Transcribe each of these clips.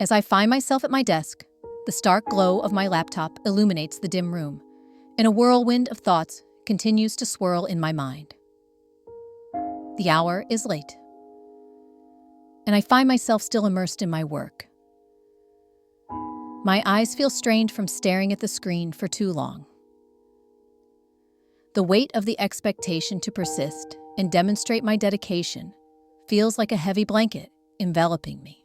As I find myself at my desk, the stark glow of my laptop illuminates the dim room, and a whirlwind of thoughts continues to swirl in my mind. The hour is late, and I find myself still immersed in my work. My eyes feel strained from staring at the screen for too long. The weight of the expectation to persist and demonstrate my dedication feels like a heavy blanket enveloping me.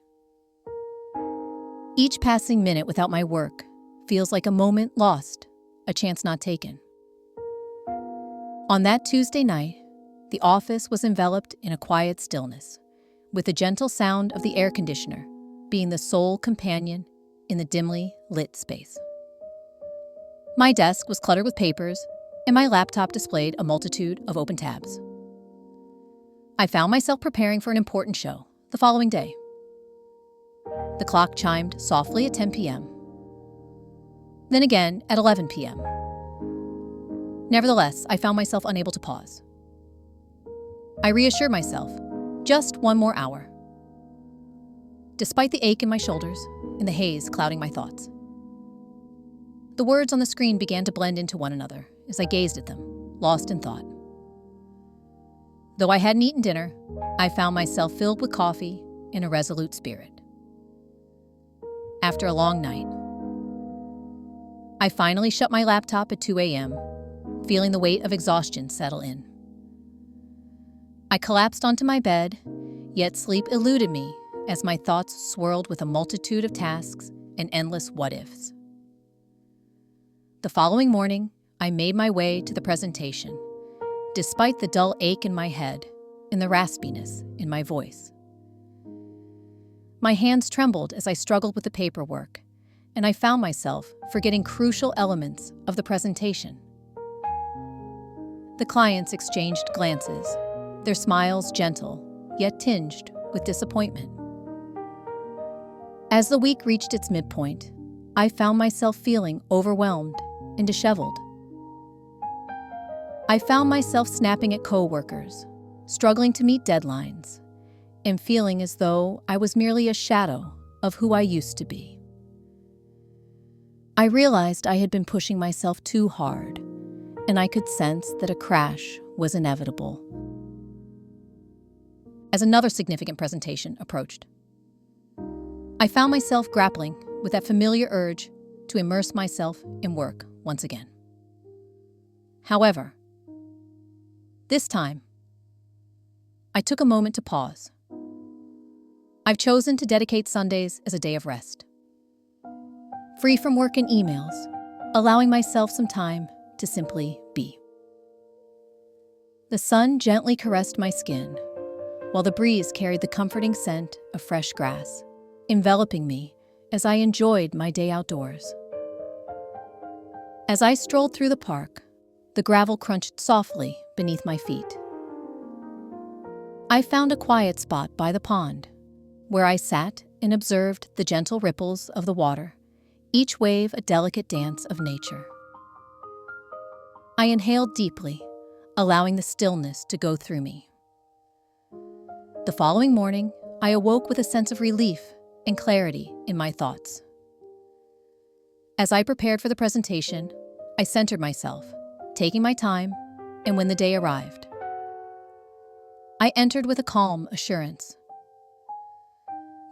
Each passing minute without my work feels like a moment lost, a chance not taken. On that Tuesday night, the office was enveloped in a quiet stillness, with the gentle sound of the air conditioner being the sole companion in the dimly lit space. My desk was cluttered with papers, and my laptop displayed a multitude of open tabs. I found myself preparing for an important show the following day. The clock chimed softly at 10 p.m., then again at 11 p.m. Nevertheless, I found myself unable to pause. I reassured myself, just one more hour. Despite the ache in my shoulders and the haze clouding my thoughts. The words on the screen began to blend into one another as I gazed at them, lost in thought. Though I hadn't eaten dinner, I found myself filled with coffee and a resolute spirit. After a long night, I finally shut my laptop at 2 a.m., feeling the weight of exhaustion settle in. I collapsed onto my bed, yet sleep eluded me as my thoughts swirled with a multitude of tasks and endless what-ifs. The following morning, I made my way to the presentation, despite the dull ache in my head and the raspiness in my voice. My hands trembled as I struggled with the paperwork, and I found myself forgetting crucial elements of the presentation. The clients exchanged glances, their smiles gentle, yet tinged with disappointment. As the week reached its midpoint, I found myself feeling overwhelmed and disheveled. I found myself snapping at coworkers, struggling to meet deadlines, and feeling as though I was merely a shadow of who I used to be. I realized I had been pushing myself too hard, and I could sense that a crash was inevitable. As another significant presentation approached, I found myself grappling with that familiar urge to immerse myself in work once again. However, this time, I took a moment to pause. I've chosen to dedicate Sundays as a day of rest, free from work and emails, allowing myself some time to simply be. The sun gently caressed my skin, while the breeze carried the comforting scent of fresh grass, enveloping me as I enjoyed my day outdoors. As I strolled through the park, the gravel crunched softly beneath my feet. I found a quiet spot by the pond, where I sat and observed the gentle ripples of the water, each wave a delicate dance of nature. I inhaled deeply, allowing the stillness to go through me. The following morning, I awoke with a sense of relief and clarity in my thoughts. As I prepared for the presentation, I centered myself, taking my time, and when the day arrived, I entered with a calm assurance.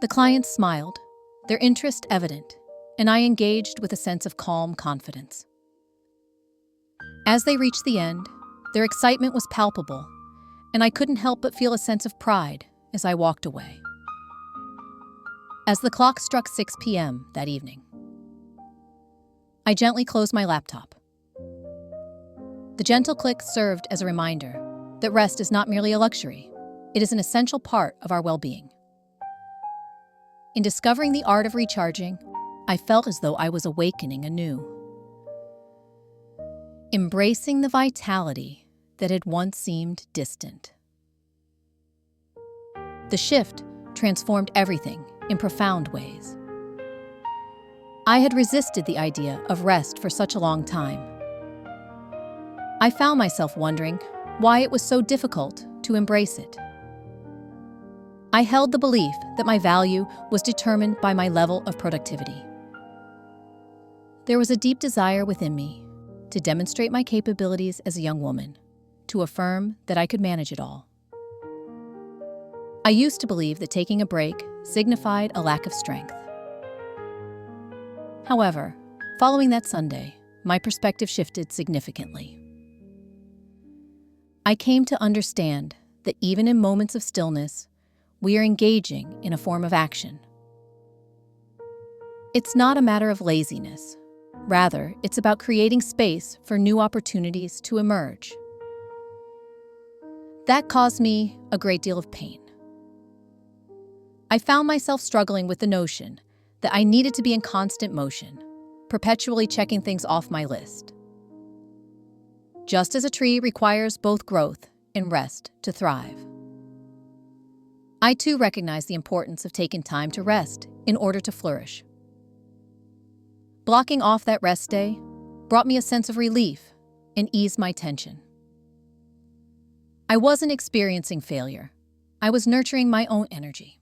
The clients smiled, their interest evident, and I engaged with a sense of calm confidence. As they reached the end, their excitement was palpable, and I couldn't help but feel a sense of pride as I walked away. As the clock struck 6 p.m. that evening, I gently closed my laptop. The gentle click served as a reminder that rest is not merely a luxury, it is an essential part of our well-being. In discovering the art of recharging, I felt as though I was awakening anew, embracing the vitality that had once seemed distant. The shift transformed everything in profound ways. I had resisted the idea of rest for such a long time. I found myself wondering why it was so difficult to embrace it. I held the belief that my value was determined by my level of productivity. There was a deep desire within me to demonstrate my capabilities as a young woman, to affirm that I could manage it all. I used to believe that taking a break signified a lack of strength. However, following that Sunday, my perspective shifted significantly. I came to understand that even in moments of stillness, we are engaging in a form of action. It's not a matter of laziness. Rather, it's about creating space for new opportunities to emerge. That caused me a great deal of pain. I found myself struggling with the notion that I needed to be in constant motion, perpetually checking things off my list. Just as a tree requires both growth and rest to thrive, I too recognize the importance of taking time to rest in order to flourish. Blocking off that rest day brought me a sense of relief and eased my tension. I wasn't experiencing failure. I was nurturing my own energy.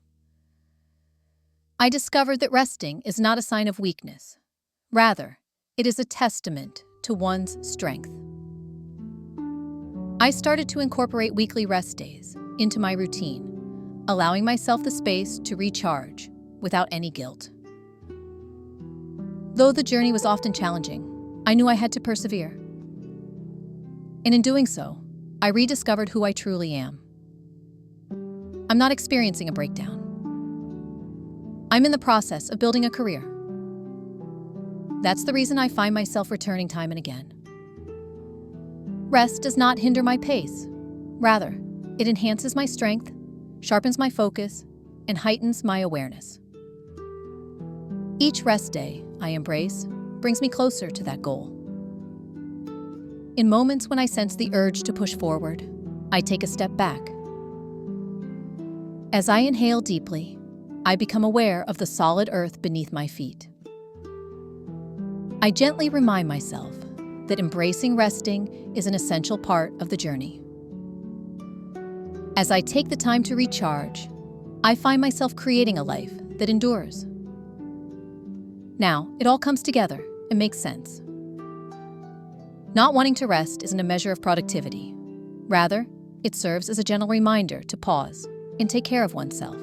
I discovered that resting is not a sign of weakness. Rather, it is a testament to one's strength. I started to incorporate weekly rest days into my routine, allowing myself the space to recharge without any guilt. Though the journey was often challenging, I knew I had to persevere. And in doing so, I rediscovered who I truly am. I'm not experiencing a breakdown. I'm in the process of building a career. That's the reason I find myself returning time and again. Rest does not hinder my pace. Rather, it enhances my strength, sharpens my focus, and heightens my awareness. Each rest day I embrace brings me closer to that goal. In moments when I sense the urge to push forward, I take a step back. As I inhale deeply, I become aware of the solid earth beneath my feet. I gently remind myself that embracing resting is an essential part of the journey. As I take the time to recharge, I find myself creating a life that endures. Now, it all comes together and makes sense. Not wanting to rest isn't a measure of productivity. Rather, it serves as a gentle reminder to pause and take care of oneself.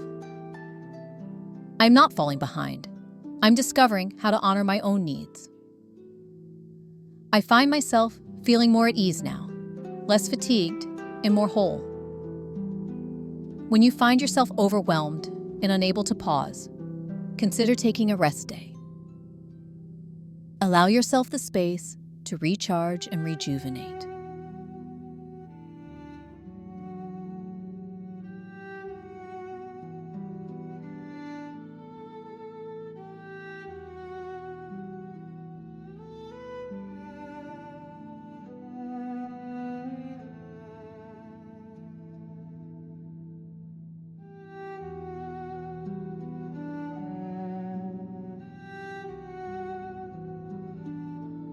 I'm not falling behind. I'm discovering how to honor my own needs. I find myself feeling more at ease now, less fatigued, and more whole. When you find yourself overwhelmed and unable to pause, consider taking a rest day. Allow yourself the space to recharge and rejuvenate.